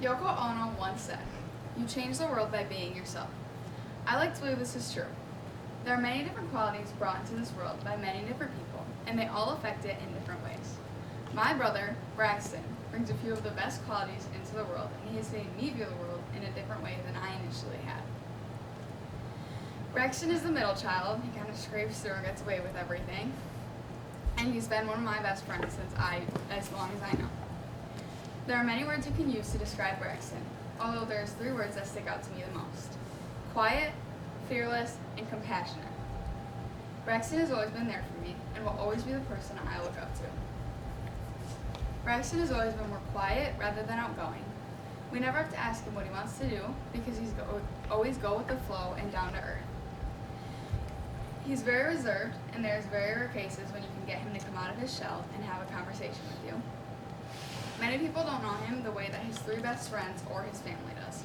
Yoko Ono once said, "You change the world by being yourself." I like to believe this is true. There are many different qualities brought into this world by many different people, and they all affect it in different ways. My brother, Braxton, brings a few of the best qualities into the world, and he has made me view the world in a different way than I initially had. Braxton is the middle child. He kind of scrapes through and gets away with everything. And he's been one of my best friends as long as I know. There are many words you can use to describe Braxton, although there's 3 words that stick out to me the most: quiet, fearless, and compassionate. Braxton has always been there for me and will always be the person I look up to. Braxton has always been more quiet rather than outgoing. We never have to ask him what he wants to do because he's always go with the flow and down to earth. He's very reserved, and there's very rare cases when you can get him to come out of his shell and have a conversation with you. Many people don't know him the way that his 3 best friends or his family does.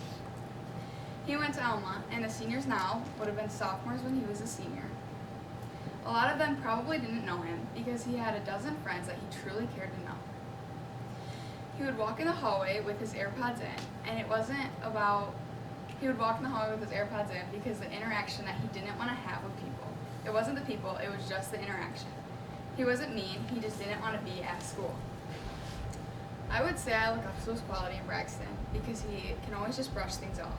He went to Alma, and the seniors now would have been sophomores when he was a senior. A lot of them probably didn't know him because he had a dozen friends that he truly cared to know. He would walk in the hallway with his AirPods in, and it wasn't about, he would walk in the hallway with his AirPods in because the interaction that he didn't want to have with people. It wasn't the people, it was just the interaction. He wasn't mean, he just didn't want to be at school. I would say I look up to his quality in Braxton because he can always just brush things off.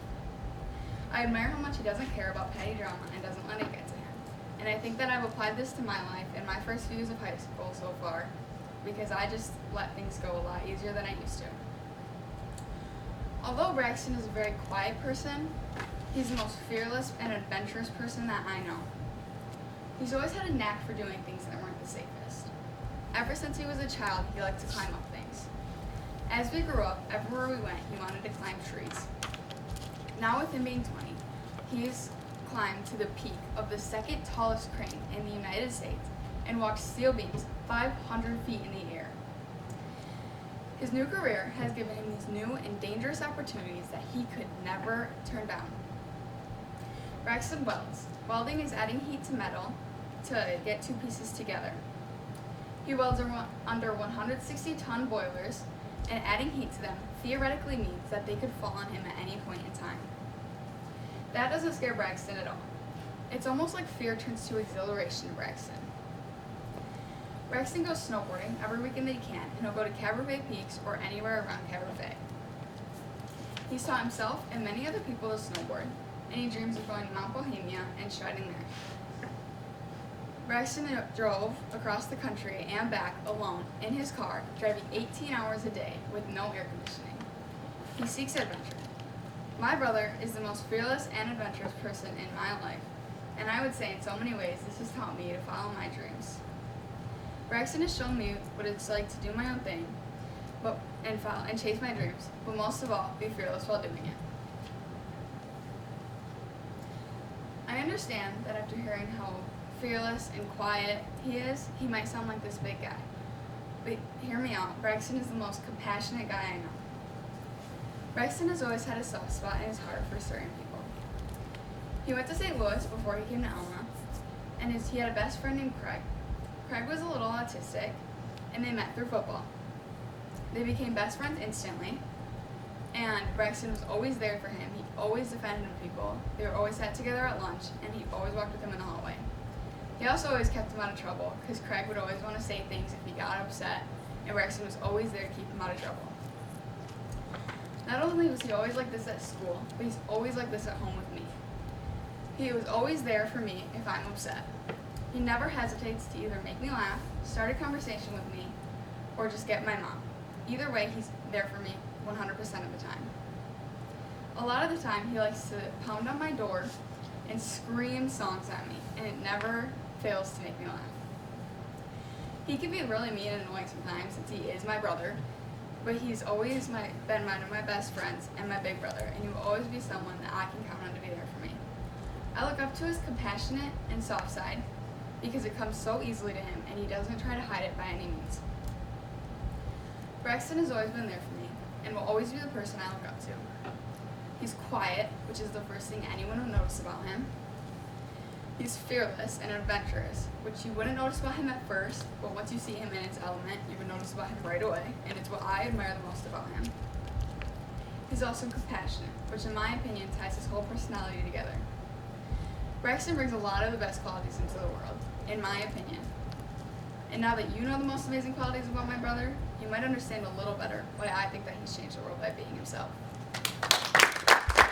I admire how much he doesn't care about petty drama and doesn't let it get to him. And I think that I've applied this to my life in my first few years of high school so far because I just let things go a lot easier than I used to. Although Braxton is a very quiet person, he's the most fearless and adventurous person that I know. He's always had a knack for doing things that weren't the safest. Ever since he was a child, he liked to climb up things. As we grew up, everywhere we went, he wanted to climb trees. Now with him being 20, he's climbed to the peak of the 2nd tallest crane in the United States and walked steel beams 500 feet in the air. His new career has given him these new and dangerous opportunities that he could never turn down. Braxton welds. Welding is adding heat to metal to get 2 pieces together. He welds under 160-ton boilers, and adding heat to them theoretically means that they could fall on him at any point in time. That doesn't scare Braxton at all. It's almost like fear turns to exhilaration to Braxton. Braxton goes snowboarding every weekend that he can, and he'll go to Cabernet Peaks or anywhere around Cabernet. He's taught himself and many other people to snowboard, and he dreams of going to Mount Bohemia and shredding there. Braxton drove across the country and back alone in his car, driving 18 hours a day with no air conditioning. He seeks adventure. My brother is the most fearless and adventurous person in my life, and I would say in so many ways this has taught me to follow my dreams. Braxton has shown me what it's like to do my own thing and chase my dreams, but most of all, be fearless while doing it. I understand that after hearing how fearless and quiet he is, he might sound like this big guy. But hear me out, Braxton is the most compassionate guy I know. Braxton has always had a soft spot in his heart for certain people. He went to St. Louis before he came to Alma, and he had a best friend named Craig. Craig was a little autistic, and they met through football. They became best friends instantly, and Braxton was always there for him. He always defended him with people. They were always sat together at lunch, and he always walked with him in the hallway. He also always kept him out of trouble, because Craig would always want to say things if he got upset, and Braxton was always there to keep him out of trouble. Not only was he always like this at school, but he's always like this at home with me. He was always there for me if I'm upset. He never hesitates to either make me laugh, start a conversation with me, or just get my mom. Either way, he's there for me 100% of the time. A lot of the time, he likes to pound on my door and scream songs at me, and it never fails to make me laugh. He can be really mean and annoying sometimes since he is my brother, but he's always been one of my best friends and my big brother, and he will always be someone that I can count on to be there for me. I look up to his compassionate and soft side because it comes so easily to him, and he doesn't try to hide it by any means. Braxton has always been there for me and will always be the person I look up to. He's quiet, which is the first thing anyone would notice about him. He's fearless and adventurous, which you wouldn't notice about him at first, but once you see him in his element, you would notice about him right away, and it's what I admire the most about him. He's also compassionate, which in my opinion ties his whole personality together. Braxton brings a lot of the best qualities into the world, in my opinion. And now that you know the most amazing qualities about my brother, you might understand a little better why I think that he's changed the world by being himself.